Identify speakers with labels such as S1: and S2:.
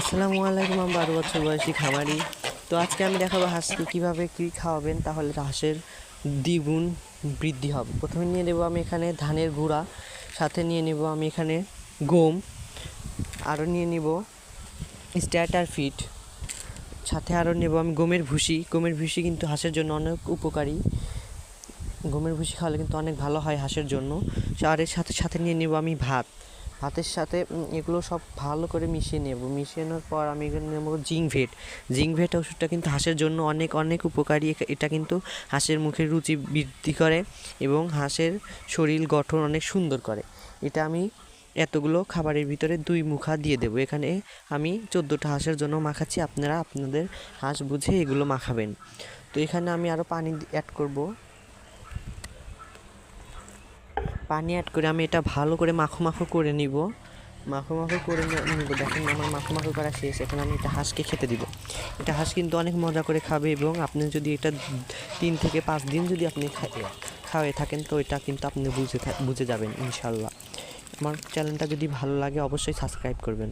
S1: আসসালামু আলাইকুম, আমি 12 বছর বয়সী খামারি। তো আজকে আমি দেখাবো হাঁসকে কীভাবে কী খাওয়াবেন, তাহলে হাঁসের দ্বিগুণ বৃদ্ধি হবে। প্রথমে নিয়ে নেব আমি এখানে ধানের গুঁড়া, সাথে নিয়ে নেব আমি এখানে গম, আরও নিয়ে নেব স্টার্টার ফিড, সাথে আরও নেব আমি গমের ভুসি। গমের ভুসি কিন্তু হাঁসের জন্য অনেক উপকারী। গমের ভুসি খাওয়ালে কিন্তু অনেক ভালো হয় হাঁসের জন্য। আর এর সাথে সাথে নিয়ে নেব আমি ভাতের সাথে এগুলো সব ভালো করে মিশিয়ে নেব। মিশিয়ে পর আমি এখানে নেব জিঙ্কভেট ওষুধটা কিন্তু হাঁসের জন্য অনেক অনেক উপকারী। এটা কিন্তু হাঁসের মুখের রুচি বৃদ্ধি করে এবং হাঁসের শরীর গঠন অনেক সুন্দর করে। এটা আমি এতগুলো খাবারের ভিতরে 2 মুখা দিয়ে দেবো। এখানে আমি 14টা হাঁসের জন্য মাখাচ্ছি, আপনারা আপনাদের হাঁস বুঝে এগুলো মাখাবেন। তো এখানে আমি আরও পানি অ্যাড করব। পানি অ্যাড করে আমি এটা ভালো করে মাখো করে নিব। দেখেন আমার মাখো করা শেষ। এখন আমি এটা হাঁসকে খেতে দিব। এটা হাঁস কিন্তু অনেক মজা করে খাবে এবং আপনি যদি এটা 3 থেকে 5 দিন যদি আপনি খাওয়াই থাকেন, তো এটা কিন্তু আপনি বুঝে যাবেন ইনশাল্লাহ। আমার চ্যানেলটা যদি ভালো লাগে অবশ্যই সাবস্ক্রাইব করবেন।